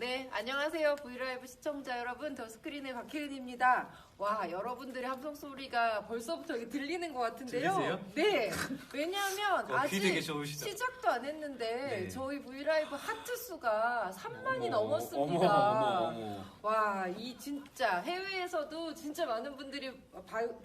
네, 안녕하세요. 브이라이브 시청자 여러분, 더 스크린의 박혜은입니다. 와, 여러분들의 함성 소리가 벌써부터 여기 들리는 것 같은데요. 들리세요? 네, 왜냐하면 귀 되게 아직 좋으시다. 시작도 안 했는데 네. 저희 브이라이브 하트 수가 3만이 어머, 넘었습니다. 어머. 와, 이 진짜 해외에서도 진짜 많은 분들이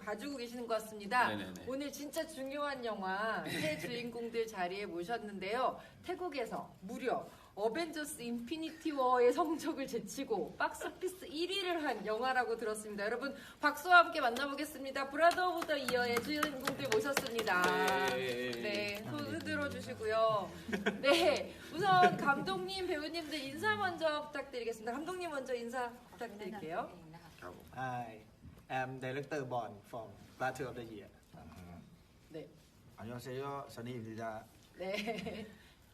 봐주고 계시는 것 같습니다. 네네네. 오늘 진짜 중요한 영화 새 주인공들 자리에 모셨는데요. 태국에서 무려 어벤져스 인피니티 워의 성적을 제치고 박스오피스 1위를 한 영화라고 들었습니다. 여러분 박수와 함께 만나보겠습니다. 브라더 오브 더 이어의 주인공들 모셨습니다. 네, 손 흔들어 주시고요. 네, 우선 감독님, 배우님들 인사 먼저 부탁드리겠습니다. 감독님 먼저 인사 부탁드릴게요. I am Director Bond from Brother of the Year. 네, 안녕하세요. 선희입니다. 네,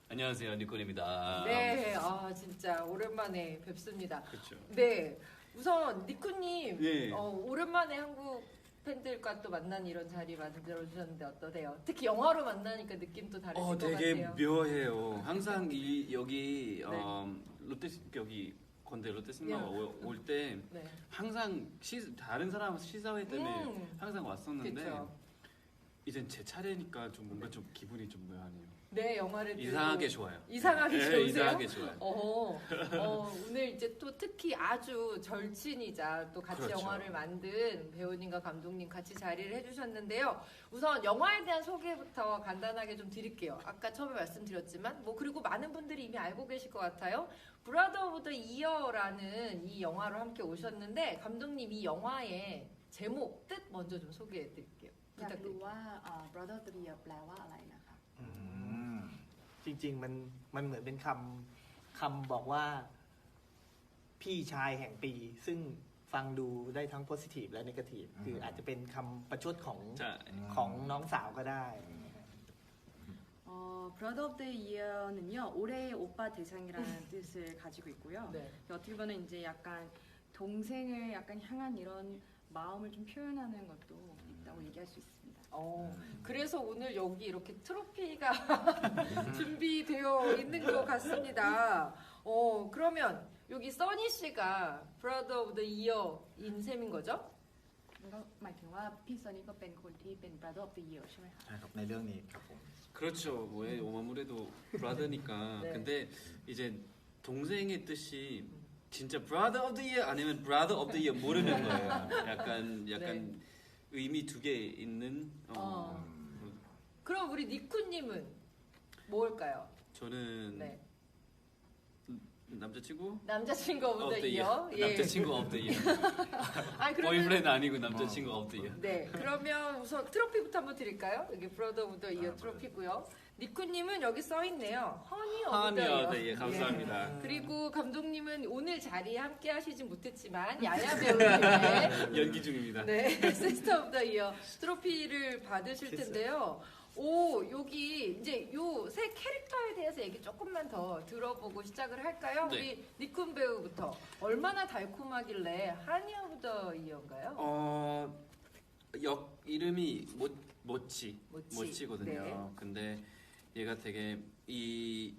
안녕하세요, 니콘입니다. 네, 아 진짜 오랜만에 뵙습니다. 그렇죠. 네, 우선 니쿠님, 네. 오랜만에 한국 팬들과 또 만난 이런 자리 만들어 주셨는데 어떠세요? 특히 영화로 만나니까 느낌도 다르실 것 되게 같아요. 묘해요. 항상 여기 네. 롯데 여기 건대 롯데 신화 네. 올 때 네, 항상 다른 사람 시사회 때문에 항상 왔었는데 그쵸. 이젠 제 차례니까 좀 뭔가 좀 기분이 좀 묘하네요. 네, 영화를 이상하게 들고 좋아요. 이상하게 네, 좋으세요? 이상하게 좋아요. 오늘 이제 또 특히 아주 절친이자 또 같이 그렇죠. 영화를 만든 배우님과 감독님 같이 자리를 해주셨는데요. 우선 영화에 대한 소개부터 간단하게 좀 드릴게요. 아까 처음에 말씀드렸지만 그리고 많은 분들이 이미 알고 계실 것 같아요. 브라더 오브 더 이어라는 이 영화로 함께 오셨는데 감독님 이 영화의 제목, 뜻 먼저 좀 소개해 드릴게요. อยากรู้ 부탁드릴게요.ว่า brother เตรียแปลว่าอะไรนะคะ จริงๆมันเหมือนเป็นคำบอกว่าพี่ชายแห่งปี ซึ่งฟังดูได้ทั้ง positive และ negative คืออาจจะเป็นคำประชดของ 자, น้องสาวก็ได้ brother of the year는요 올해의 오빠 대상이라는 뜻을 가지고 있고요. 네. 어떻게 보면 이제 약간 동생을 약간 향한 이런 마음을 좀 표현하는 것도 있다고 얘기할 수 있습니다. 그래서 오늘 여기 이렇게 트로피가 준비되어 있는 것 같습니다. 그러면 여기 써니 씨가 Brother of the Year인 셈인 거죠? ก็หมายถึงว่าพี่ซอนี่ก็เป็นคนที่เป็น brother of the year ใช่ไหมคะ ใช่ครับในเรื่องนี้ครับผม 그렇죠. 아무래도 브라더니까. 네. 근데 이제 동생의 뜻이 진짜 brother of the year 아니면 brother of the year 모르는 거예요. 약간 네. 의미 두 개 있는. 그럼 우리 니쿠님은 뭘까요? 저는 네. 남자친구 남자친구 of the year. year? 예. 남자친구 of the year. 아니, 그러면 보이프렌드 아니고 남자친구 of the year. 네, 그러면 우선 트로피부터 한번 드릴까요? 여기 Brother of the Year 아, 트로피고요. 니쿠님은 여기 써 있네요. Honey of Honey the of the Year. year. 감사합니다. 그리고 감독님은 오늘 자리에 함께 하시진 못했지만 야야 배우님의 연기 중입니다. 네, 시스터 오브 더 이어 트로피를 받으실 텐데요. 여기 이제 요 새 캐릭터에 대해서 얘기 조금만 더 들어보고 시작을 할까요? 네. 우리 니쿤 배우부터 얼마나 달콤하길래 하니 오브 더 이어인가요? 역 이름이 모치거든요. 네. 근데 얘가 되게 이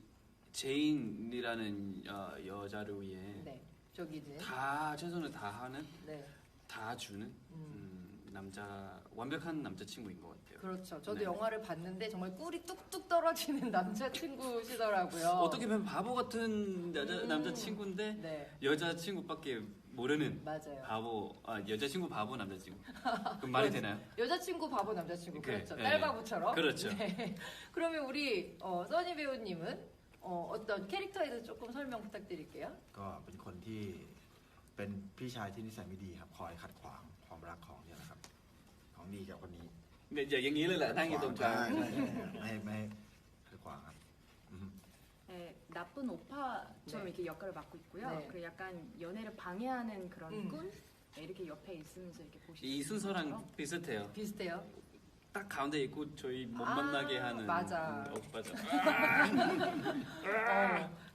제인이라는 여자를 위해 네, 저기는 다 최선을 다하는, 네, 다 주는 완벽한 남자친구인 것 같아요. 그렇죠. 저도 네. 영화를 봤는데 정말 꿀이 뚝뚝 떨어지는 남자친구시더라고요. 어떻게 보면 바보 같은 남자친구인데 네, 여자친구밖에 모르는 맞아요. 여자친구 바보 남자친구. 그럼 말이 되나요? 여자친구 바보 남자친구 그렇죠. 네. 딸바보처럼. 그렇죠. 네. 그러면 우리 써니 배우님은 어떤 캐릭터에 대해서 조금 설명 부탁드릴게요. ก็เป็นคนที่เป็นพี่ชายที่นิสัยไม่ดีครับคอยขัดขวางความรักของเนี่ยนะครับของดีกับคนนี้ 네, 이제อย่างนี้เลยแหละนั่งอยู่ตรงกลาง ไม่ขัดขวางครับอืม 네, 나쁜 오빠처럼 네. 이렇게 역할을 맡고 있고요. 네. 그 약간 연애를 방해하는 그런 음. 꾼 네, 이렇게 옆에 있으면서 이렇게 보시면 이 순서랑 비슷해요. 비슷해요. 딱 가운데 있고 저희 못 아, 만나게 하는 맞아. 오빠죠.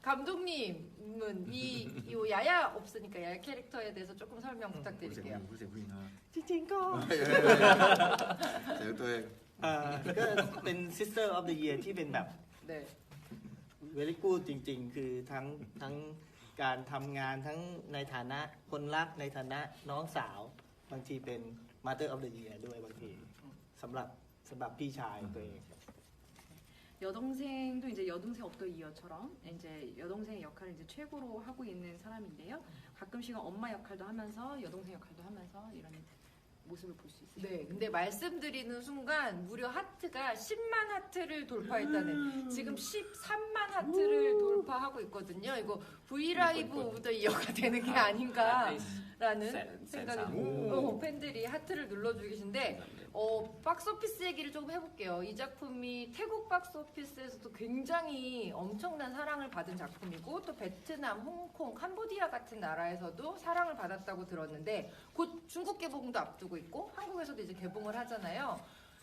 감독님은 이 야야 없으니까 야야 캐릭터에 대해서 조금 설명 พูดเสียง 부탁드릴게요. ผู้หญิงนะ จริงๆก็ เสียงตัวเอง ก็เป็น sister of the year ที่เป็นแบบ 네, very good จริงๆ คือทั้ง การทำงานทั้งในฐานะคนรักในฐานะน้องสาวบางทีเป็น Mother of the Year ด้วยบางทีสำหรับพี่ชายตัวเอง 여동생도 이제 여동생 업더 이어처럼 이제 여동생의 역할을 이제 최고로 하고 있는 사람인데요. 가끔씩은 엄마 역할도 하면서 여동생 역할도 하면서 이런 모습을 볼 수 있어요. 네, 근데 말씀드리는 순간 무려 하트가 10만 하트를 돌파했다는 지금 13만 하트를 돌파하고 있거든요. 이거 브이라이브 오브 더 이어가 되는 게 아닌가라는 생각이 팬들이 하트를 눌러주고 계신데 박스오피스 얘기를 조금 해볼게요. 이 작품이 태국 박스오피스에서도 굉장히 엄청난 사랑을 받은 작품이고 또 베트남, 홍콩, 캄보디아 같은 나라에서도 사랑을 받았다고 들었는데 곧 중국 개봉도 앞두고 있고 한국에서도 이제 개봉을 하잖아요.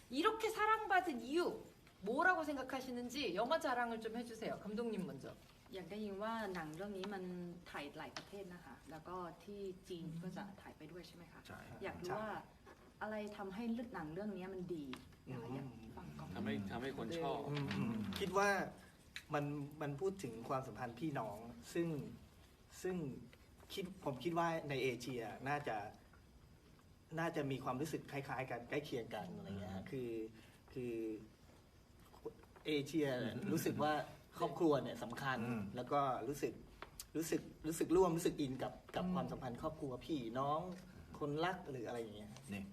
이렇게 사랑받은 이유 뭐라고 생각하시는지 영화 자랑을 좀 해주세요. 감독님 먼저. อยากได้ยินว่าหนังเรื่องนี้มันถ่ายหลายประเทศนะคะแล้วก็ที่จีนก็จะถ่ายไปด้วยใช่ไหมคะ ใช่ อยากรู้ว่าอะไรทำให้หนังเรื่องนี้มันดีนะคะอยากฟังก่อน ทำให้คนชอบ คิดว่ามันพูดถึงความสัมพันธ์พี่น้องซึ่งผมคิดว่าในเอเชียน่าจะมีความรู้สึกคล้ายๆกันใกล้เคียงกันอะไรเงี้ยคือเอเชียรู้สึกว่าครอบครัวเนี่ยสำคัญแล้วก็รู้สึกร่วมรู้สึกอินกับความสัมพันธ์ครอบครัวพี่น้องคนรักหรืออะไรอย่างเงี้ย นี่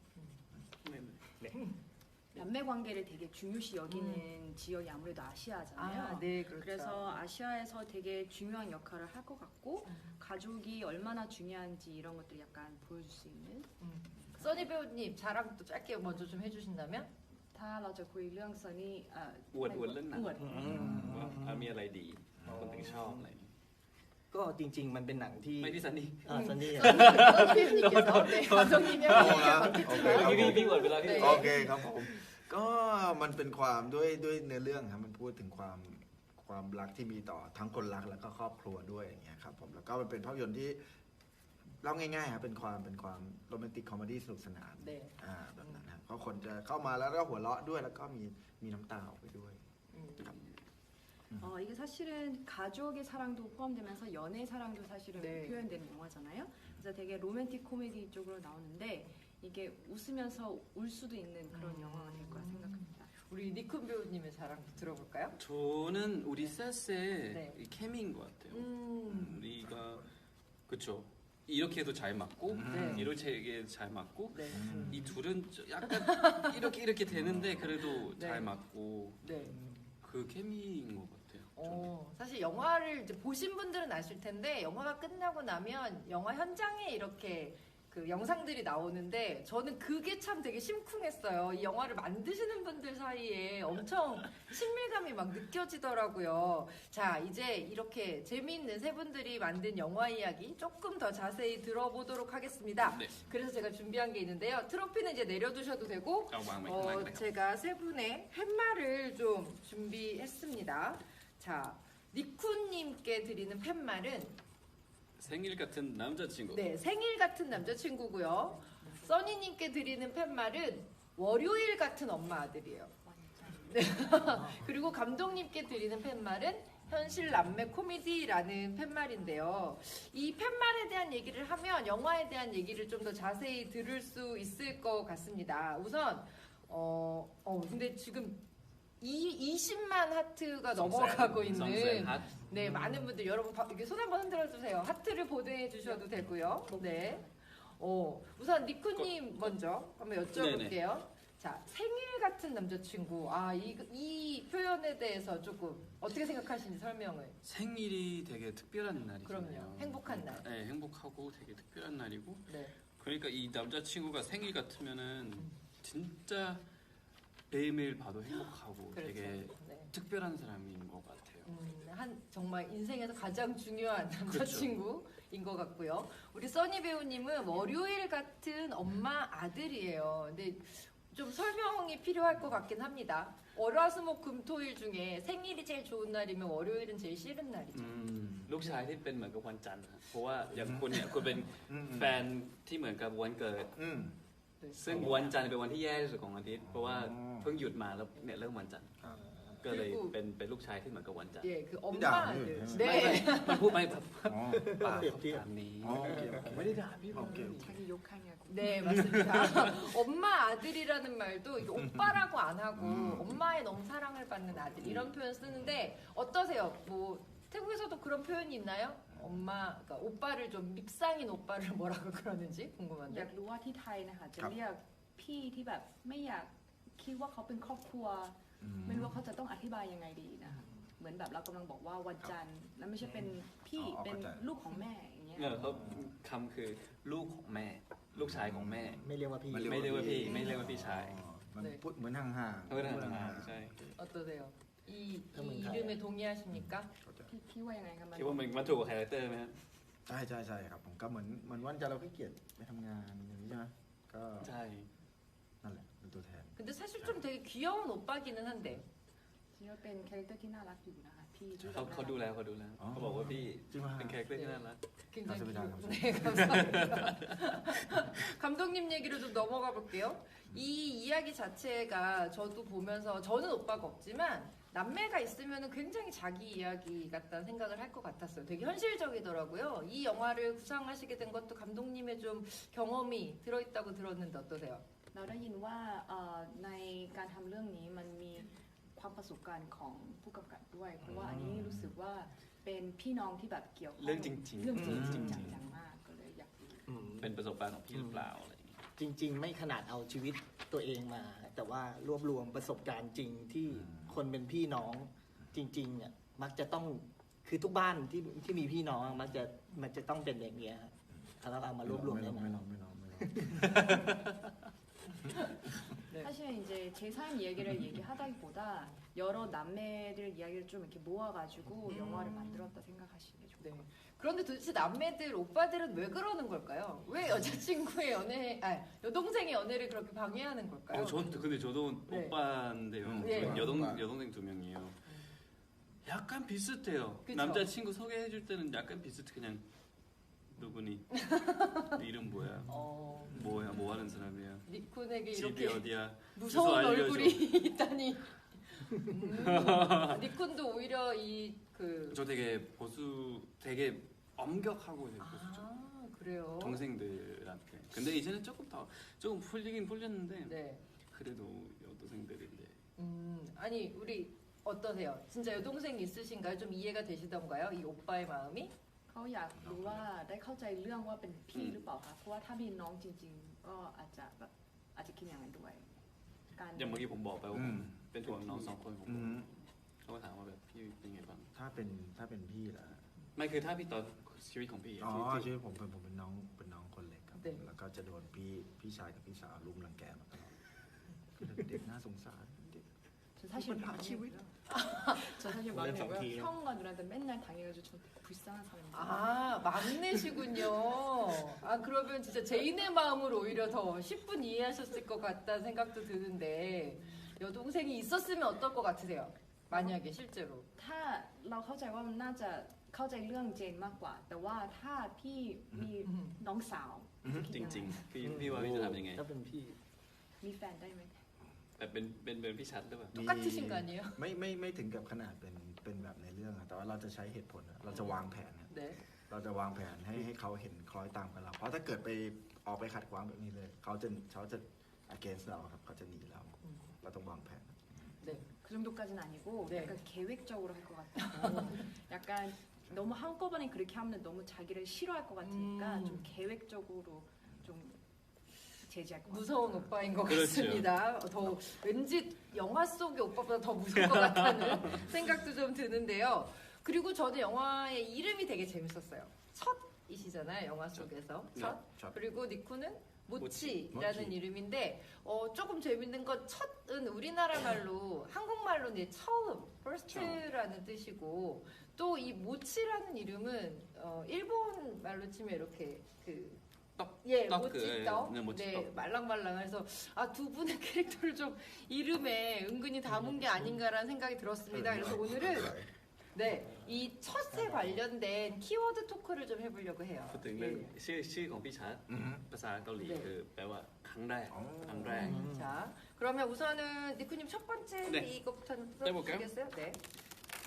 남매 관계를 되게 중요시 여기는 지역이 아무래도 아시아잖아요. 아, 네, 그렇죠. 그래서 아시아에서 되게 중요한 역할을 할 것 같고 가족이 얼마나 중요한지 이런 것들 약간 보여줄 수 있는. 써니 배우님 자랑 또 짧게 먼저 좀 해주신다면? ถ้าเราจะคุยเรื่องซันนี่ อวดเรื่องหนัง อวด ว่ามีอะไรดีคนถึงชอบอะไร ก็จริงๆมันเป็นหนังที่ ไม่ที่ซันนี่ ซันนี่ 써니 배우님께서 네, 감독님이 얘기가 많겠지만 พี่อวดไปแล้วพี่ 네. โอเคครับผม ก็มันเป็นความด้วยเนื้อเรื่องครับมันพูดถึงความรักที่มีต่อทั้งคนรักแล้วก็ครอบครัวด้วยอย่างเงี้ยครับผมแล้วก็มันเป็นภาพยนตร์ที่เล่าง่ายๆครับเป็นความโรแมนติกคอมเมดี้สนุกสนาน 네. แบบนั้นครับก็คนจะเข้ามาแล้วก็หัวเราะด้วยแล้วก็มีน้ำตาออกไปด้วย 이게 사실은 가족의 사랑도 포함되면서 연애 사랑도 사실은 네. 표현되는 영화잖아요. 그래서 되게 로맨틱 코미디 쪽으로 나오는데 이게 웃으면서 울 수도 있는 그런 영화가 될 거라 생각합니다. 우리 니쿤 배우님의 자랑 들어볼까요? 저는 우리 셋의 네. 이 케미인 것 같아요. 우리가 그쵸 이렇게도 잘 맞고 네. 이렇게 잘 맞고 네. 이 둘은 약간 이렇게 되는데 그래도 네. 잘 맞고 네. 그 케미인 것 같아요. 저는. 사실 영화를 이제 보신 분들은 아실 텐데 영화가 끝나고 나면 영화 현장에 이렇게 그 영상들이 나오는데 저는 그게 참 되게 심쿵했어요. 이 영화를 만드시는 분들 사이에 엄청 친밀감이 막 느껴지더라고요. 자, 이제 이렇게 재미있는 세 분들이 만든 영화 이야기 조금 더 자세히 들어보도록 하겠습니다. 네. 그래서 제가 준비한 게 있는데요. 트로피는 이제 내려두셔도 되고 제가 세 분의 팻말을 좀 준비했습니다. 자, 니쿤님께 드리는 팻말은 생일 같은 남자친구. 네, 생일 같은 남자친구고요. 써니님께 드리는 팻말은 월요일 같은 엄마 아들이에요. 네. 그리고 감독님께 드리는 팻말은 현실 남매 코미디라는 팻말인데요. 이 팻말에 대한 얘기를 하면 영화에 대한 얘기를 좀 더 자세히 들을 수 있을 것 같습니다. 우선 근데 지금 20만 하트가 넘어가고 있는 네 많은 분들 여러분 이렇게 손 한번 흔들어 주세요. 하트를 보내해 주셔도 되고요. 네. 우선 니쿠님 먼저 한번 여쭤볼게요. 자, 생일 같은 남자친구. 이 표현에 대해서 조금 어떻게 생각하시는지 설명을. 생일이 되게 특별한 날이잖아요. 그럼요. 행복한 날. 네, 행복하고 되게 특별한 날이고. 네. 그러니까 이 남자친구가 생일 같으면은 진짜 매일매일 봐도 행복하고 그렇죠. 되게 네. 특별한 사람인 것 같아요. 정말 인생에서 가장 중요한 남자친구인 것 같고요. 우리 써니 배우님은 월요일 같은 엄마 아들이에요. 근데 좀 설명이 필요할 것 같긴 합니다. 월화수목금토일 중에 생일이 제일 좋은 날이면 월요일은 제일 싫은 날이죠. ลูกชายที่เป็นเหมือนกับวันจันทร์นะเพราะว่าอย่างคุณเนี่ยคุณเป็นแฟนที่เหมือนกับวันเกิด ซึ่งวันจันทร์เป็นวันที่แย่ที่สุดของอาทิตย์เพราะว่าเพิ่งหยุดมาแล้วเนี่ยเริ่มวันจันทร์ ก ก็เลย 그리고 เป็นลูกชายที่เหมือนกับวันจันทร์ 예, 그ด่า 엄마 เลย 네. ไม่พูดไม่แบบ อ๋อ ป่า เปรียบเทียบ แบบนี้ อ๋อโอเคโอเค ไม่ได้ด่าพี่ โอเค 자기 욕하냐고. 네, 맞습니다. 엄마 아들이라는 말도 이게 오빠라고 안 하고 엄마의 너무 사랑을 받는 아들 이런 표현 쓰는데 어떠세요? 뭐 태국에서도 그런 표현이 있나요? 엄마, 그러니까 오빠를 좀 밉상인 오빠를 뭐라고 그러는지 อยาก 궁금한데. รู้ว่าที่ไทยนะคะจะ ครับ เรียกพี่ที่แบบไม่อยากคิดว่าเขาเป็นครอบครัว อืม ไม่รู้ว่าเขาจะต้องอธิบายยังไงดีนะคะเหมือนแบบเรากำลังบอกว่าวันจันทร์แล้วไม่ใช่เป็นพี่ อ๋อ เป็น เข้าใจ ลูกของแม่อย่างเงี้ย เขาคำคือลูกของแม่ ลูกชายของแม่ ไม่เรียกว่าพี่ ไม่เรียกว่าพี่ไม่เรียกว่าพี่ชาย อ๋อมัน 네. พูดเหมือนห่างๆ เออห่างๆใช่ 어떠세요? 이 그러면 이름에 동의하십니까? เข้าใจ พี่ว่ายังไงคะมัน คิดว่ามันถูกกับคาแรคเตอร์ไหมครับ ใช่ใช่ใช่ครับผมก็เหมือนวันจันทร์เราขี้เกียจไปทำงานอย่างนี้ใช่ไหมก็ ใช่ นั่นแหละเป็นตัวแทน 근데 사실 좀 되게 귀여운 오빠기는 한데. คิดว่าเป็นคาแรคเตอร์ที่น่ารักอยู่นะคะพี่ที่ เขาดูแล้วเขาบอกว่าพี่ จริงป่ะ เป็นคาแรคเตอร์ที่น่ารัก 굉장히 감사합니다. 귀여워. 네, 감사합니다. 감독님 얘기로 좀 넘어가 볼게요. 이 이야기 자체가 저도 보면서 저는 오빠가 없지만 남매가 있으면 굉장히 자기 이야기 같다는 생각을 할 것 같았어요. 되게 현실적이더라고요. 이 영화를 구상하시게 된 것도 감독님의 좀 경험이 들어있다고 들었는데 어떠세요? เราได้ยินว่าในการทำเรื่องนี้มันมีความประสบการณ์ของผู้กำกับด้วย เพราะว่าอันนี้รู้สึกว่าเป็นพี่น้องที่แบบเกี่ยวข้อง เรื่องจริงๆ เรื่องจริง จริงๆ จังๆมากก็เลยอยากรู้ อืม เป็นประสบการณ์ของพี่หรือเปล่าอะไรอย่างเงี้ย จริง ๆ ไม่ขนาดเอาชีวิตตัวเองมา แต่ว่ารวบรวมประสบการณ์จริงที่คนเป็นพี่น้องจริงๆเนี่ยมักจะต้องคือทุกบ้านที่มีพี่น้องมันจะต้องเป็นอย่างเงี้ยครับแล้วเอามารวบรวม ไม่ ใน ลอง นั้ ไม่ น ลองไม่ลองไม่ลอง 네. 사실 이제 제 삶 얘기를 얘기하다기보다 여러 남매들 이야기를 좀 이렇게 모아가지고 영화를 만들었다 생각하시면 좋을 네. 것 같아요. 그런데 도대체 남매들, 오빠들은 왜 그러는 걸까요? 왜 여자친구의 여동생의 연애를 그렇게 방해하는 걸까요? 근데 저도 네. 오빠인데요. 네. 여동생 2명이에요. 약간 비슷해요. 그쵸? 남자친구 소개해줄 때는 약간 비슷해. 그냥 누구니? 이름 뭐야? 뭐야? 뭐 하는 사람이야? 니쿤에게 집이 이렇게 어디야? 무서운 주소 알려줘. 얼굴이 있다니. 니쿤도 오히려 저 되게 엄격하고 되게 보수적. 아 그래요. 동생들한테. 근데 이제는 조금 풀리긴 풀렸는데 네. 그래도 여동생들인데. 아니 우리 어떠세요? 진짜 여동생 있으신가요? 좀 이해가 되시던가요? 이 오빠의 마음이? เขาอยากรู้ว่าได้เข้าใจเรื่องว่าเป็นพี่หรือเปล่าคะเพราะว่าถ้ามีน้องจริงๆ ก็อาจจะคิดอย่างนั้นด้วยการ อย่างเมื่อกี้ผมบอกไปว่า อืม เป็นห่วงน้องสองคนผม อืม เขาก็ถามว่าแบบพี่เป็นไงบ้าง ถ้าเป็นพี่ล่ะ ไม่คือถ้าพี่ตอนชีวิตของพี่ อ๋อ ที่ ชีวิตผมเป็นน้องคนเล็กครับ เด็ก แล้วก็จะโดนพี่ชายกับพี่สาวลุมรังแกมาตลอดคือเด็กน่าสงสารเด็ก 저 사실 이건 다 막내고요. 저 사실 원래 막내고요. 정기예요. 형과 누나한테 맨날 당해가지고 저 되게 불쌍한 사람이에요. 아 막내시군요. 아 그러면 진짜 제인의 마음을 오히려 더 10분 이해하셨을 것 같다는 생각도 드는데 여동생이 있었으면 어떨 것 같으세요? 만약에 실제로. ถ้าเราเข้าใจว่ามันน่าจะเข้าใจเรื่องเจนมากกว่า แต่ว่าถ้าพี่มีน้องสาวจะคิด จ ยังไง ริงๆพี่ว่าพี่จะทำยังไง ถ้าเป็นพี่ มีแฟนได้ไหม แบบเป็นพี่ชัดหรือเปล่า 똑같으신 거 아니에요? ไม่ถึงกับขนาดเป็นแบบในเรื่องอะแต่ว่าเราจะใช้เหตุผลอะเราจะวางแผนอะ 네. เราจะวางแผนให้เขาเห็นคล้อยตามกับเรา เพราะถ้าเกิดไปออกไปขัดขวางแบบนี้เลย เขาจะ against เราครับเขาจะหนีเรา เราต้องวางแผน 네. 그 정도까지는 아니고 네. 약간 계획적으로 할 것 같아요. 약간 너무 한꺼번에 그렇게 하면 너무 자기를 싫어할 것 같으니까 좀 계획적으로 좀 제지할 것 같아요. 무서운 오빠인 것 그렇죠. 같습니다. 더 왠지 영화 속의 오빠보다 더 무서울 것 같다는 생각도 좀 드는데요. 그리고 저는 영화의 이름이 되게 재밌었어요. 첫이시잖아요, 영화 속에서. 첫. 첫. 그리고 니쿠는 모치라는 모치. 이름인데 조금 재밌는 건 첫은 우리나라 말로 한국말로는 이제 처음, first라는 뜻이고 또 이 모치라는 이름은 일본 말로 치면 이렇게 떡 모찌떡. 네, 모찌떡. 네, 말랑말랑해서 두 분의 캐릭터를 좀 이름에 은근히 담은 게 아닌가라는 생각이 들었습니다. 그래서 오늘은 이 첫에 관련된 키워드 토크를 좀 해보려고 해요. พูดถึงเรื่องชื่อของพี่ชัด อือฮึ ภาษาเกาหลี เด็ก คือแปลว่าค 강라야. 어. 강라야. 자, 그러면 우선은 니쿠님 첫 번째 네. 이거부터 해볼까요? 써주시겠어요? 네.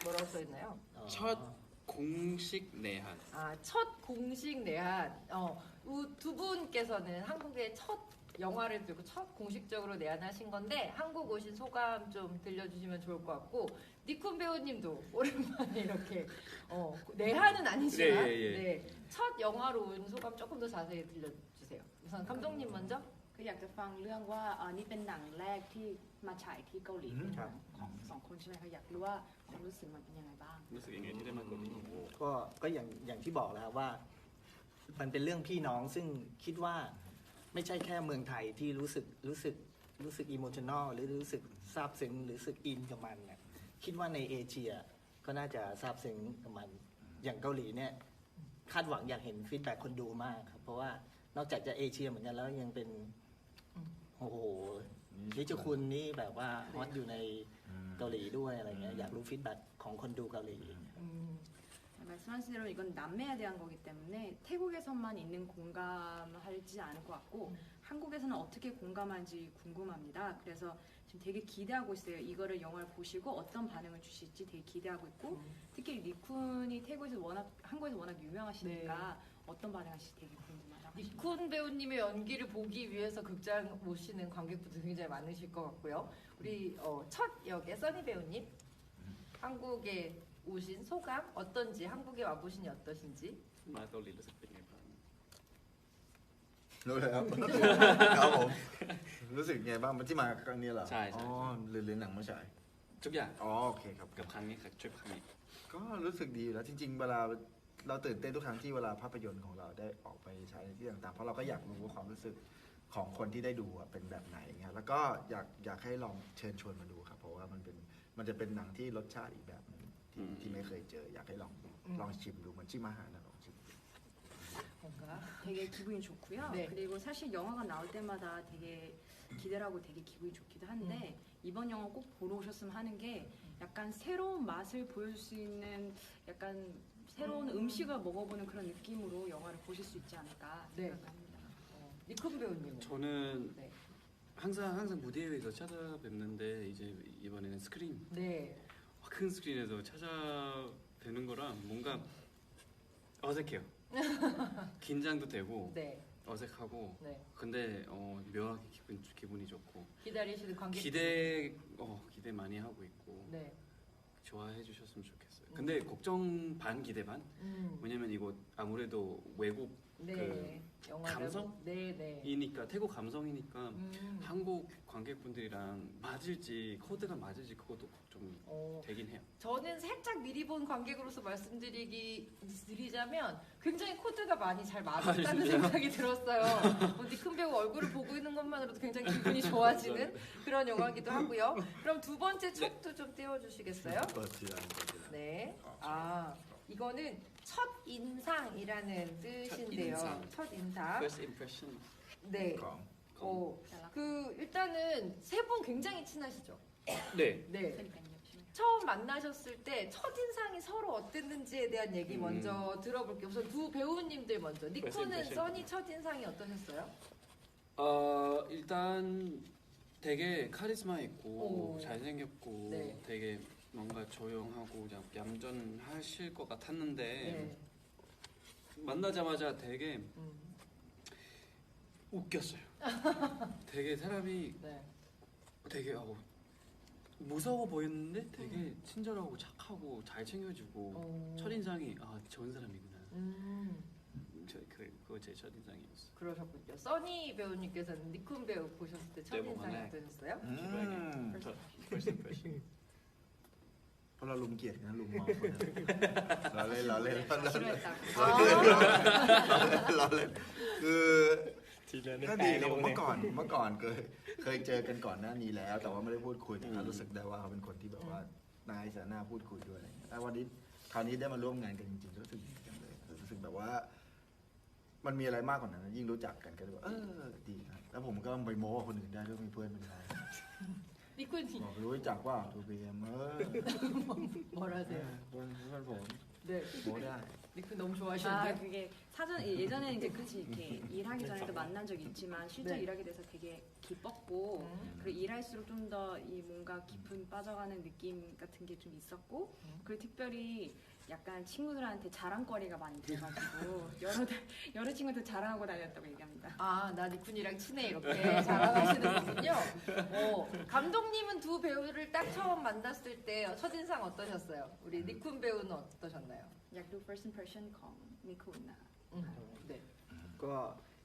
뭐라고 써있나요? 첫 공식 내한. 아, 첫 공식 내한. 두 분께서는 한국의 첫 영화를 들고 첫 공식적으로 내한하신 건데 한국 오신 소감 좀 들려주시면 좋을 것 같고 니쿤 배우님도 오랜만에 이렇게 내한은 아니지만 네, 예. 네, 첫 영화로 온 소감 조금 더 자세히 들려주세요. 우선 감독님 먼저. คืออยากจะฟังเรื่องว่านี่เป็นหนังแรกที่มาฉายที่เกาหลีเป็นหนังของสองคนใช่ไหมคะอยากรู้ว่าความรู้สึกมันเป็นยังไงบ้าง รู้สึกยังไงที่ได้มาเกาหลี ก็อย่างที่บอกแล้วครับว่า มันเป็นเรื่องพี่น้องซึ่งคิดว่าไม่ใช่แค่เมืองไทยที่รู้สึกอิโมชันอลหรือรู้สึกซาบซึ้งหรือรู้สึกอินกับมันเนี่ยคิดว่าในเอเชียก็น่าจะซาบซึ้งกับมันอย่างเกาหลีเนี่ยคาดหวังอยากเห็นฟีดแบ็กคนดูมากครับเพราะว่านอกจากจะเอเชียเหมือนกันแล้วยังเป็นโอ้โหนิจคุณนี่แบบว่าฮอตอยู่ในเกาหลีด้วยอะไรเงี้ยอยากรู้ฟีดแบ็กของคนดูเกาหลี 말씀하신 대로 이건 남매에 대한 거기 때문에 태국에서만 있는 공감하지 않을 것 같고 한국에서는 어떻게 공감하는지 궁금합니다. 그래서 지금 되게 기대하고 있어요. 이거를 영화를 보시고 어떤 반응을 주실지 되게 기대하고 있고 특히 리쿤이 한국에서 워낙 유명하시니까 어떤 반응하실지 되게 궁금하다고 니쿤 배우님의 연기를 보기 위해서 극장 오시는 관객분들 굉장히 많으실 것 같고요. 우리 첫 역의 써니 배우님 한국에 오신 소감 어떤지 한국에 와보시니 어떠신지 มาเกาหลีรู้สึกเป็นไงบ้าง รู้แล้ว ครับผมรู้สึกไงบ้างที่มาครั้งนี้เหรอ ใช่ อ๋อหรือหนังมาฉาย ทุกอย่าง อ๋อโอเคครับ กับครั้งนี้ครับช่วยครั้งนี้ ก็รู้สึกดีอยู่แล้วจริงๆเวลาเราตื่นเต้นทุกครั้งที่เวลาภาพยนตร์ของเราได้ออกไปใช้ในที่ต่างๆเพราะเราก็อยากรู้ว่าความรู้สึกของคนที่ได้ดูอะเป็นแบบไหนเงี้ยแล้วก็อยากให้ลองเชิญชวนมาดูครับเพราะว่ามันจะเป็นหนังที่รสชาติอีกแบบหนึงที่ไม่เคยเจออยากให้ลองชิมดูเหมือนชิมอาหารนะลองชิม 뭔가 되게 기분이 좋고요. 네. 그리고 사실 영화가 나올 때마다 되게 기대를 하고 되게 기분이 좋기도 한데 이번 영화 꼭 보러 오셨으면 하는 게 약간 새로운 맛을 보여줄 수 있는 약간 새로운 음식을 먹어보는 그런 느낌으로 영화를 보실 수 있지 않을까 네. 생각합니다. 니쿤 배우님은 저는 네. 항상 무대 위에서 찾아뵙는데 이제 이번에는 스크린 네. 큰 스크린에서 찾아뵙는 거랑 뭔가 어색해요. 긴장도 되고 네. 어색하고 네. 근데 묘하게 기분이 좋고 기다리시는 관객 기대 많이 하고 있고 네. 좋아해 주셨으면 좋겠어요. 근데 걱정 반 기대 반 왜냐면 이거 아무래도 외국 네. 영화라고? 감성? 네. 태국 감성이니까 한국 관객분들이랑 맞을지 코드가 맞을지 그것도 걱정이 되긴 해요. 저는 살짝 미리 본 관객으로서 말씀드리자면 굉장히 코드가 많이 잘 맞았다는 생각이 들었어요. 니큰 배우 얼굴을 보고 있는 것만으로도 굉장히 기분이 좋아지는 그런 영화기도 하고요. 그럼 두 번째 척도 좀 띄워주시겠어요? เปิดเสียงเปิดเสียง 네. 아, 이거는 첫 인상이라는 뜻인데요. 인상. 첫 인상. First impression. 네. ของ 일단은 세 분 굉장히 친하시죠? 네. 네. 그러니까요. 처음 만나셨을 때 첫인상이 서로 어땠는지에 대한 얘기 먼저 들어볼게요. 우선 두 배우님들 먼저. 니코는 써니 첫인상이 어떠셨어요? 일단 되게 카리스마 있고 오. 잘생겼고 네. 되게 뭔가 조용하고 얌전하실 것 같았는데 네. 만나자마자 되게 음. 웃겼어요. 되게 사람이 네. 되게 무서워 보였는데 되게 친절하고 착하고 잘 챙겨주고 첫인상이 좋은 사람이구나. 그거 제 첫인상이었어요. 그러셨군요. 써니 배우님께서는 니쿤 배우 보셨을 때 첫인상이 네. 어떠셨어요? อืม First impression. เพราะเราลุมเกียรตินะลุมมองคนนะเราเล่นเราเล่นเราเล่น 싫어했다. เราเล่นคือ ทีละนิด ก็ แปล ดี เร็ นะ ว เมื่ เนี่ย อก่อนเคยเจอกันก่อนหน้านี้แล้ว แต่ว่าไม่ได้พูดคุยแต่ก็รู้สึกได้ว่าเขาเป็นคนที่แบบว่านายสาน่าพูดคุยด้วยอะไรอย่างเงี้ยแต่วันนี้คราวนี้ได้มาร่วมงานกันจริงๆก็รู้สึกดีจังเลยรู้สึกแบบว่า มันมีอะไรมากกว่านั้นนะยิ่งรู้จักกันก็เลยว่าดีนะแล้วผมก็ไปโม้กับคนอื่นได้ด้วยมีเพื่อนเป็นนาย 니쿤이 บอกรู้จักว่าทูเบียม 뭐라세요? เพื่อนผม 네. โม้ได้ 니쿤 너무 아, 좋아하시는데. 그게 예전에 이제 그치 이렇게 일하기 전에도 만난 적이 있지만 실제 네. 일하게 돼서 되게 기뻤고 그리고 일할수록 좀 더 이 뭔가 깊은 빠져가는 느낌 같은 게 좀 있었고 그리고 특별히 약간 친구들한테 자랑거리가 많이 돼가지고 여러 친구들 자랑하고 다녔다고 얘기합니다. 아, 나 니쿤이랑 친해 이렇게 자랑하시는군요. 감독님은 두 배우를 딱 처음 만났을 때 첫인상 어떠셨어요? 우리 니쿤 배우는 어떠셨나요? อยากดู first impression ของนิคุณนะคะ 네. ก็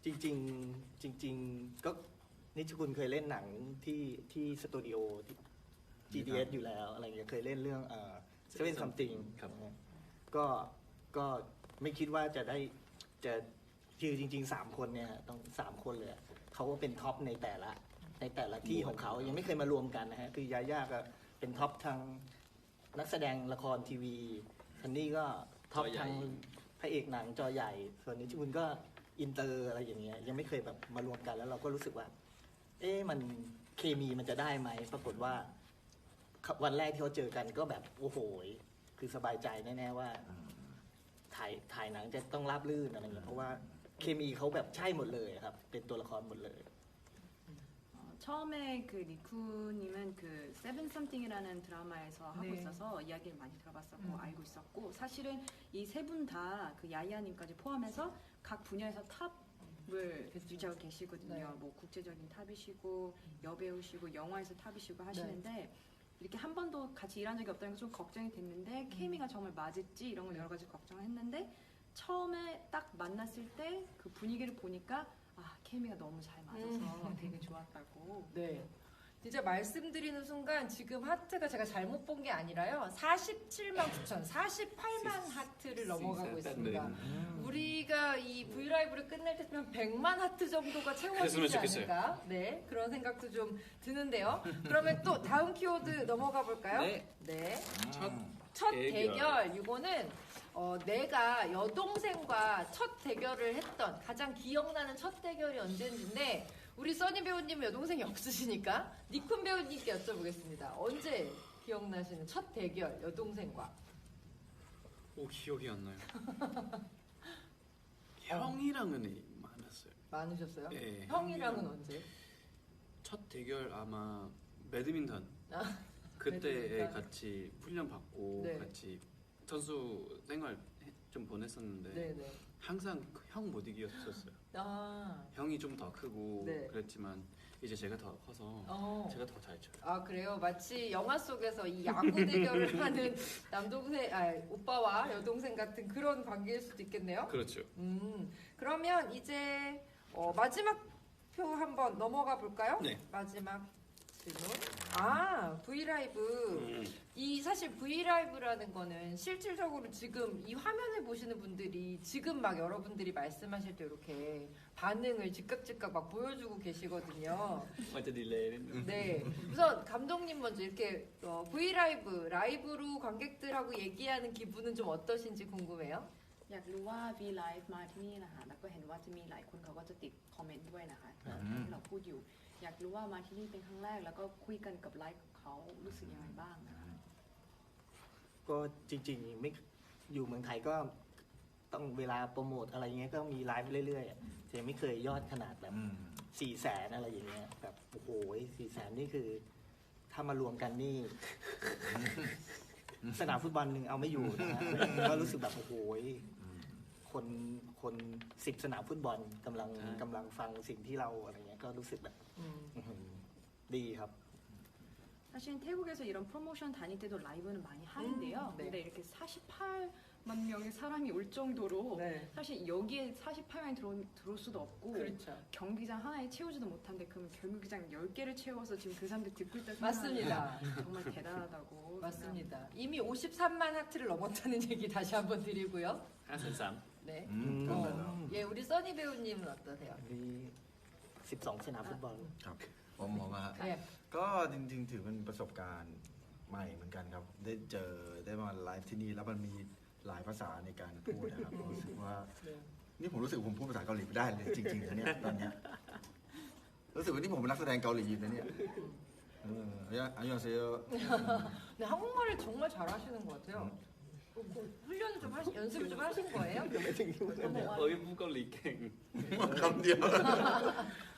จริงๆจริงๆก็นิชคุณเคยเล่นหนังที่สตูดิโอที่ GDS อยู่แล้วอะไรเงี้ยเคยเล่นเรื่องSeven Something ครับ ก็ไม่คิดว่าจะได้คือจริงๆ3คนเนี่ยต้อง3คนเลยอะเขาก็เป็นท็อปในแต่ละที่ของเขายังไม่เคยมารวมกันนะฮะคือยาย่าก็เป็นท็อปทางนักแสดงละครทีวีทันนี่ก็ท็อปทางพระเอกหนังจอใหญ่ ส่วนนิชคุณก็อินเตอร์อะไรอย่างเงี้ยยังไม่เคยแบบมารวมกันแล้วเราก็รู้สึกว่า มันเคมีมันจะได้ไหมปรากฏว่าวันแรกที่เขาเจอกันก็แบบโอ้โหคือสบายใจแน่ๆว่าถ่ายหนังจะต้องราบรื่นอะไรอย่างเงี้ยเพราะว่าเคมีเขาแบบใช่หมดเลยครับเป็นตัวละครหมดเลย 처음에 그 니쿠님은 그 세븐 썸띵이라는 드라마에서 하고 네. 있어서 이야기를 많이 들어봤었고 알고 있었고 사실은 이 세 분 다 그 야이아님까지 포함해서 각 분야에서 탑을 유지하고 계시거든요. 네. 뭐 국제적인 탑이시고 여배우시고 영화에서 탑이시고 하시는데 이렇게 한 번도 같이 일한 적이 없다는 게 좀 걱정이 됐는데 케미가 정말 맞을지 이런 걸 여러 가지 걱정을 했는데 처음에 딱 만났을 때 그 분위기를 보니까 아 케미가 너무 잘 맞아서 되게 좋았다고. 네. 진짜 말씀드리는 순간 지금 하트가 제가 잘못 본 게 아니라요. 47만 9천, 48만 하트를 넘어가고 있습니다. 우리가 이 브이라이브를 끝낼 때면 100만 하트 정도가 그랬으면 채워지지 좋겠어요. 않을까? 네, 그런 생각도 좀 드는데요. 그러면 또 다음 키워드 넘어가 볼까요? 네. 첫 대결. 대결. 이거는 내가 여동생과 첫 대결을 했던 가장 기억나는 첫 대결이 언제인데 우리 써니 배우님은 여동생이 없으시니까 니쿤 배우님께 여쭤보겠습니다. 언제 기억나시는 첫 대결 여동생과? 오 기억이 안 나요. 형이랑은 많았어요. 많으셨어요? 네, 형이랑은 언제? 첫 대결 아마 배드민턴 아, 그때 배드민턴. 같이 훈련 받고 네. 같이 선수 생활 좀 보냈었는데 네네. 항상 형 못 이겼었어요. 아, 형이 좀 더 크고 네. 그랬지만 이제 제가 더 커서 제가 더 잘 쳐요. 아 그래요? 마치 영화 속에서 이 야구 대결을 하는 오빠와 여동생 같은 그런 관계일 수도 있겠네요. 그렇죠. 그러면 이제 마지막 표 한번 넘어가 볼까요? 네. 마지막 질문. 아, 브이라이브. 이 사실 브이라이브라는 거는 실질적으로 지금 이 화면을 보시는 분들이 지금 막 여러분들이 말씀하실 때 이렇게 반응을 즉각 막 보여주고 계시거든요. 완전 딜레이. 네. 우선 감독님 먼저 이렇게 브이라이브, 라이브로 관객들하고 얘기하는 기분은 좀 어떠신지 궁금해요. อยากรู้ว่า V Live มาที่นี่นะคะแล้วก็เห็นว่าจะมีหลายคนเขาก็จะติดคอมเมนต์ด้วยนะคะที่เราพูดอยู่ อยากรู้ว่ามาที่นี่เป็นครั้งแรกแล้วก็คุยกันกับไลฟ์ของเขารู้สึกยังไงบ้างนะคะ ก็จริงๆไม่อยู่เมืองไทยก็ต้องเวลาโปรโมทอะไรเงี้ยก็มีไลฟ์เรื่อยๆแต่ไม่เคยยอดขนาดแบบ400,000อะไรอย่างเงี้ยแบบโอ้โห400,000นี่คือถ้ามารวมกันนี่ สนามฟุตบอลหนึ่งเอาไม่อยู่นะฮะก็รู้สึกแบบโอ้โหคน10 สนามฟุตบอลกำลังฟังสิ่งที่เราอะไรเงี้ยก็รู้สึกแบบดีครับ 사실 태국에서 이런 프로모션 다닐 때도 라이브는 많이 하는데요. 네. 근데 이렇게 48만 명의 사람이 올 정도로 네. 사실 여기에 48명이 들어올 수도 없고 그렇죠. 경기장 하나에 채우지도 못한데 그럼 경기장 10개를 채워서 지금 그 사람들 듣고 있다 맞습니다. 생각하면 정말 대단하다고 맞습니다. 이미 53만 하트를 넘었다는 얘기 다시 한번 드리고요. 한산삼. 네. 그러네요. 예, 우리 써니 배우님은 어떠세요? มี12 สนามฟุตบอล ครับผมมองว่า 네. ก็จริงๆถือเป็นประสบการณ์ใหม่เหมือนกันครับ ได้มาไลฟ์ที่นี่แล้วมันมีหลายภาษาในการพูดนะครับผมรู้สึกว่า นี่ผมรู้สึกผมพูดภาษาเกาหลีไม่ได้เลยจริงๆนะเนี่ยตอนเนี้ยรู้สึกว่านี่ผมเป็นนักแสดงเกาหลีอยู่นะเนี่ย안녕하세요. 네, 한국말을 정말 잘하시는 것 같아요. 훈련을 좀 연습을 좀 하신 거예요? เอ้ยพูดเกาหลีเก่ง คำเดียว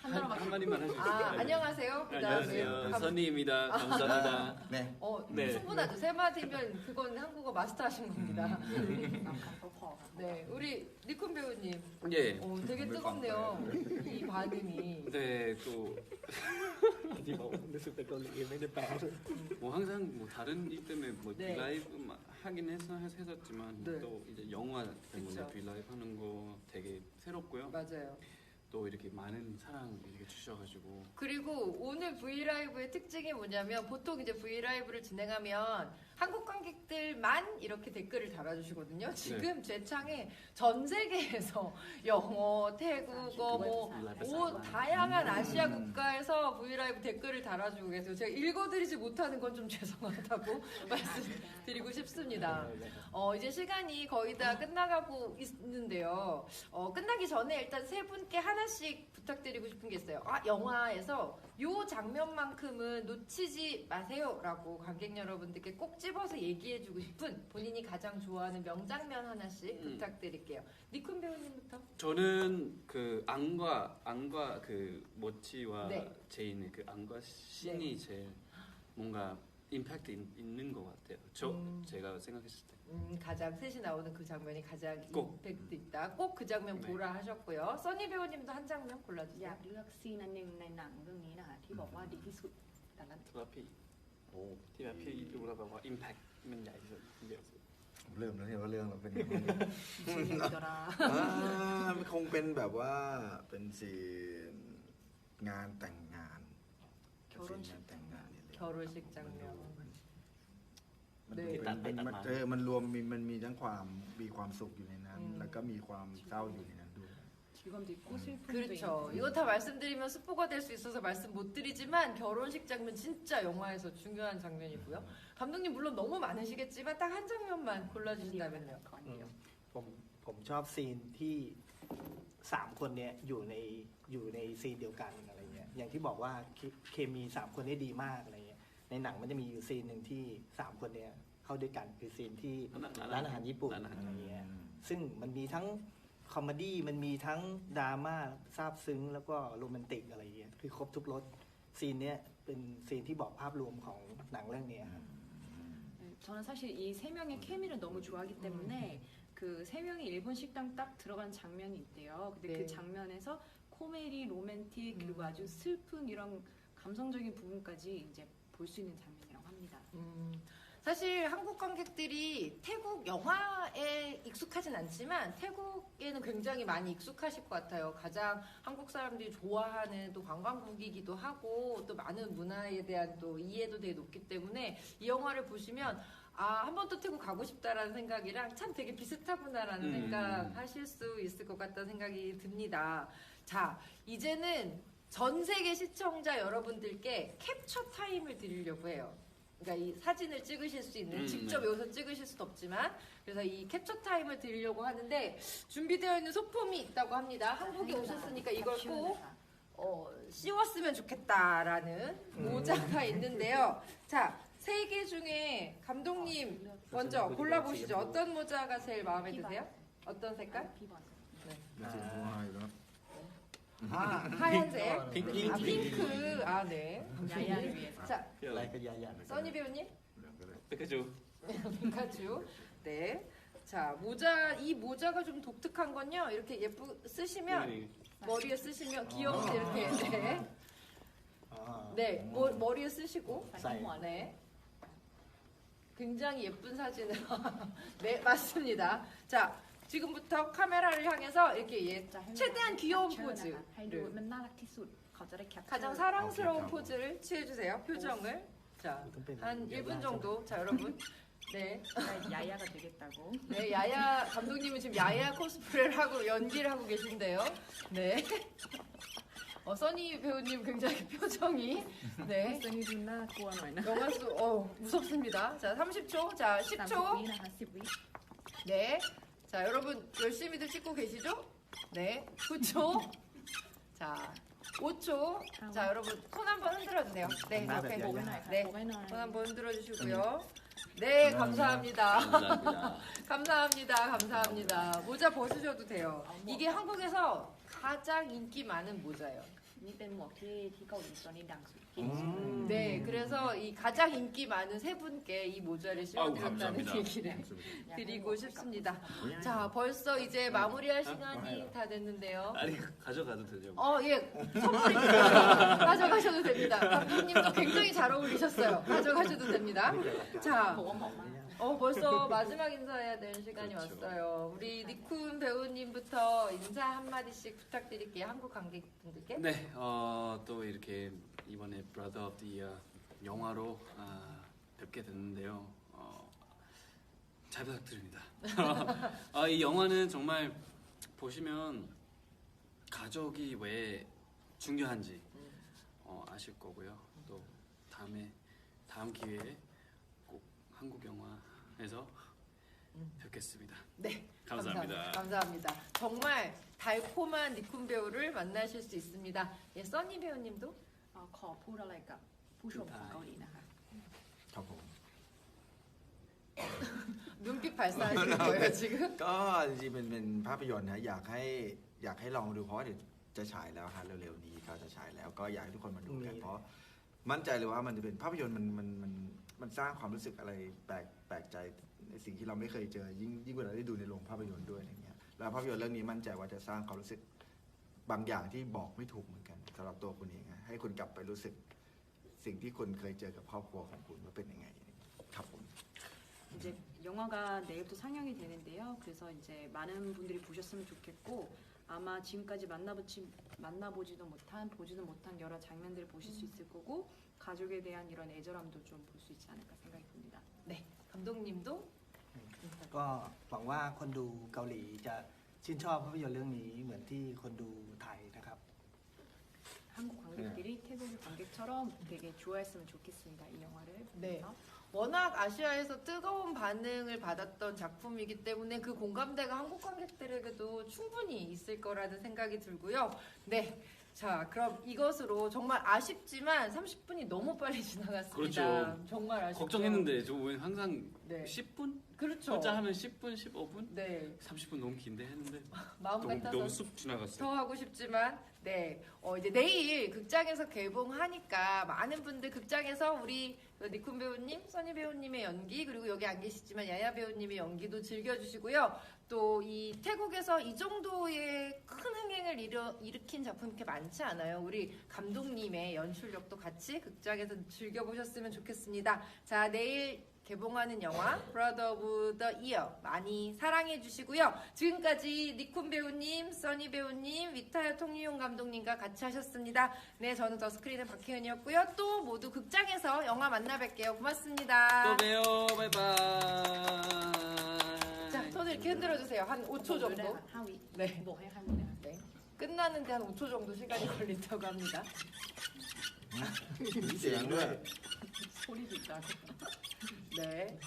한마디만 해주세요. 아, 안녕하세요. 그다음에 안녕하세요. 선희입니다. 감사합니다. 네. 네. 충분하죠. 세 마디면 그건 한국어 마스터하신 겁니다. ก็พอค่ะ 네, 우리 니쿤 배우님, 예. 되게 뜨겁네요. 이 반응이. 네, 또 ที่บอกว่ารู้สึกเป็นเกาหลีไม่ได้แปล 뭐 항상 뭐 다른 일 때문에 뭐 네. 브이라이브 하긴 했었지만 네. 또 이제 영화 때문에 그쵸. 브이라이브 하는 거 되게 새롭고요. 맞아요. 또 이렇게 많은 사랑 이렇게 주셔가지고 그리고 오늘 브이라이브의 특징이 뭐냐면 보통 이제 브이라이브를 진행하면 한국 관객들만 이렇게 댓글을 달아주시거든요. 지금 제 창에 전 세계에서 영어, 태국어, 다양한 아시아 국가에서 브이라이브 댓글을 달아주고 계세요. 제가 읽어드리지 못하는 건 좀 죄송하다고 말씀드리고 싶습니다. 이제 시간이 거의 다 끝나가고 있는데요. 끝나기 전에 일단 세 분께 하나씩 부탁드리고 싶은 게 있어요. 영화에서 요 장면만큼은 놓치지 마세요라고 관객 여러분들께 꼭 집어서 얘기해주고 싶은 본인이 가장 좋아하는 명장면 하나씩 부탁드릴게요. 니쿤 배우님부터. 저는 그 안과 그 모치와 네. 제인의 그 안과 씬이 제일 뭔가 임팩트 있는 것 같아요. 제가 생각했을 때. 가장 셋이 나오는 그 장면이 가장 꼭. 임팩트 있다. 꼭 그 장면 네. 보라 하셨고요. 써니 배우님도 한 장면 อยา 골라주세요. กเลือกซีนอันหนึ่งในหนังเรื่องนี้นะคะที่บอกว่าดีที่สุดแต่ละ ที่ว่าพี่ที่ว่าพี่ดูแล้วแบบว่าอิมแพคมันใหญ่ที่สุดเยอะสุด เริ่มแล้วเนี่ยว่าเรื่องเราเป็นยังไง ซีนเดอรา มันคงเป็นแบบว่าเป็นซีนงานแต่งงานเป็นซีนงานแต่งงานนี่เลย 결혼식 장면. มันดูเป็นมันรวมมันมีทั้งมีความสุขอยู่ในนั้น แล้วก็มีความเศร้าอยู่ในนั้นด้วย 즐거움도 있고 슬픔도 그렇죠. 있고 이거 다 말씀드리면 스포가 될 수 있어서 말씀 못 드리지만 결혼식 장면 진짜 영화에서 중요한 장면이고요. 감독님 물론 너무 많으시겠지만 딱 한 장면만 골라주신다면요. ขอเดียว ผมชอบซีนที่3คนเนี่ยอยู่ในซีนเดียวกันอะไรเงี้ยอย่างที่บอกว่าเคมี3คนได้ดีมากอะไรเงี้ยในหนังมันจะมีอยู่ซีนหนึ่งที่3คนเนี่ยเข้าด้วยกันคือซีนที่ร้านอาหารญี่ปุ่นอะไรเงี้ยซึ่งมันมีทั้งคอมเมดี้มันมีทั้งดราม่าซาบซึ้งแล้วก็โรแมนติกอะไรเงี้ยคือครบทุกรสซีนเนี้ยเป็นซีนที่บอกภาพรวมของหนังเรื่องนี้ครับ 네, 저는 사실 이 세 명의 케미를 너무 좋아하기 때문에 그 세 명이 일본 식당 딱 들어간 장면이 있대요. 근데 네. 그 장면에서 코미디, 로맨틱 그리고 아주 슬픈 이런 감성적인 부분까지 이제 볼 수 있는 장면이라고 합니다. 사실 한국 관객들이 태국 영화에 익숙하진 않지만 태국에는 굉장히 많이 익숙하실 것 같아요. 가장 한국 사람들이 좋아하는 또 관광국이기도 하고 또 많은 문화에 대한 또 이해도 되게 높기 때문에 이 영화를 보시면 한 번 또 태국 가고 싶다라는 생각이랑 참 되게 비슷하구나라는 생각 하실 수 있을 것 같다는 생각이 듭니다. 자, 이제는 전 세계 시청자 여러분들께 캡처 타임을 드리려고 해요. 그러니까 이 사진을 찍으실 수 있는 직접 네. 여기서 찍으실 수도 없지만 그래서 이 캡처 타임을 드리려고 하는데 준비되어 있는 소품이 있다고 합니다. 한국에 오셨으니까 이걸 꼭 씌웠으면 좋겠다라는 모자가 있는데요. 자, 세 개 중에 감독님 먼저 골라보시죠. 어떤 모자가 제일 마음에 드세요? 어떤 색깔? 비번. เป็นซีนผู้ให้แล้ว 하얀색. 핑크. 핑크. 네. 야야를 위해서. 자, อะไรก็ยายา 써니 배우님. เรื่องก็เลย 백해주 핑카츄. 네. 자, 이 모자가 좀 독특한 건요. 이렇게 쓰시면 머리에 쓰시면 귀엽게 이렇게 네, 머리에 쓰시고 네. 굉장히 예쁜 사진을 네, 맞습니다. 자, 지금부터 카메라를 향해서 이렇게 최대한 귀여운 포즈를 ให้ดูมันน่ารักที่สุดเขาจะได้แคป 가장 사랑스러운 포즈를 취해주세요. 표정을. 자, 한 1분 정도. 자, 여러분. 네. 야야가 되겠다고. 네, 야야 감독님은 지금 야야 코스프레를 하고 연기를 하고 계신데요. 네. 써니 배우님 굉장히 표정이 네. 선이 좀น่ากลัว หน่อยนะ 영화 속 무섭습니다. 자, 30초. 자, 10초. 30 นะคะ10 วิ 네. 자, 여러분 열심히들 찍고 계시죠? 네. 9초. 자, 5초. 자, 여러분 손 한번 흔들어 주세요. 네. 나 이렇게. 몇 보고 หน่อยค่ะ 네. โบกให้หน่อย 손 한번 흔들어 주시고요. 네, 감사합니다. 감사합니다. 감사합니다. 모자 벗으셔도 돼요. 이게 한국에서 가장 인기 많은 모자예요. นี่เป็นหมวกที่เกาหลีตอนนี้ดังสุด 네, 그래서 이 가장 인기 많은 세 분께 이 모자를 아우, 씌워드렸다는 감사합니다. 얘기를 드리고 싶습니다. 자, 벌써 이제 마무리할 시간이 다 됐는데요. 아니 가져가도 되죠? 예, 선물입니다. 가져가셔도 됩니다. 감독님도 굉장히 잘 어울리셨어요. 가져가셔도 됩니다. 자, 벌써 마지막 인사해야 될 시간이 그렇죠. 왔어요. 우리 니쿤 배우님부터 인사 한마디씩 부탁드릴게요. 한국 관객분들께. 네, 또 이렇게 이번에 Brother of the Year 영화로 뵙게 됐는데요. 잘 부탁드립니다. 이 영화는 정말 보시면 가족이 왜 중요한지 아실 거고요. 또 다음 기회에 꼭 한국 영화에서 뵙겠습니다. 네, 감사합니다. 감사합니다. 정말 달콤한 니쿤 배우를 만나실 수 있습니다. 예, 써니 배우님도 ขอพูดอะไรกับผู้ชมของเกาหลีนะคะ ครับผม 눈빛 발사하시는 거예요 지금? ก็จริงๆเป็นภาพยนตร์นะอยากให้ลองดูเพราะว่าเดี๋ยวจะฉายแล้วฮะเร็วๆนี้ก็จะฉายแล้วก็อยากให้ทุกคนมาดูกันเพราะมั่นใจเลยว่ามันจะเป็นภาพยนตร์มันสร้างความรู้สึกอะไรแปลกใจในสิ่งที่เราไม่เคยเจอยิ่งกว่าเราได้ดูในโรงภาพยนตร์ด้วยอะไรเงี้ยแล้วภาพยนตร์เรื่องนี้มั่นใจว่าจะสร้างความรู้สึกบางอย่างที่บอกไม่ถูกเหมือนกันสำหรับตัวคุณเองนะให้คุณกลับไปรู้สึกสิ่งที่คุณเคยเจอกับครอบครัวของคุณว่าเป็นยังไงครับผม 이제 영화가 내일부터 상영이 되는데요. 그래서 이제 많은 분들이 보셨으면 좋겠고 아마 지금까지 만나보지도 못한 보지도 못한 여러 장면들을 보실 수 있을 거고 가족에 대한 이런 애절함도 좀 볼 수 있지 않을까 생각이 듭니다. 네, 감독님도 ก็หวังว่าคนดูเกาหลีจะชื่นชอบภาพยนตร์เรื่องนี้เหมือนที่คนดูไทยนะครับ 한국 관객들이 태국 관객처럼 되게 좋아했으면 좋겠습니다. 이 영화를 네. 보면서. 워낙 아시아에서 뜨거운 반응을 받았던 작품이기 때문에 그 공감대가 한국 관객들에게도 충분히 있을 거라는 생각이 들고요. 네. 자, 그럼 이것으로 정말 아쉽지만 30분이 너무 빨리 지나갔습니다. 그렇죠. 정말 아쉽죠. 걱정했는데 저 왜 항상 네. 10분? 그렇죠. 혼자 하면 10분, 15분? 네. 30분 너무 긴데 했는데 마음 너무 같아서 쑥 지나갔어요. 더 하고 싶지만 네 이제 내일 극장에서 개봉하니까 많은 분들 극장에서 우리 니쿤 배우님, 써니 배우님의 연기 그리고 여기 안 계시지만 야야 배우님의 연기도 즐겨주시고요. 또 이 태국에서 이 정도의 큰 흥행을 일으킨 작품 이렇게 많지 않아요. 우리 감독님의 연출력도 같이 극장에서 즐겨보셨으면 좋겠습니다. 자, 내일 개봉하는 영화 Brother of the Year 많이 사랑해 주시고요. 지금까지 니쿤 배우님, 써니 배우님, 위타야 통유용 감독님과 같이 하셨습니다. 네, 저는 더 스크린의 박혜은이었고요. 또 모두 극장에서 영화 만나 뵐게요. 고맙습니다. 또 봬요. 바이바이. 자, 손을 이렇게 흔들어 주세요. 한 5초 정도. 하위. 네. 뭐 해? 하위. 네. 끝나는데 한 5초 정도 시간이 걸린다고 합니다. มีเสียงด้วย 소리도 있다. 네.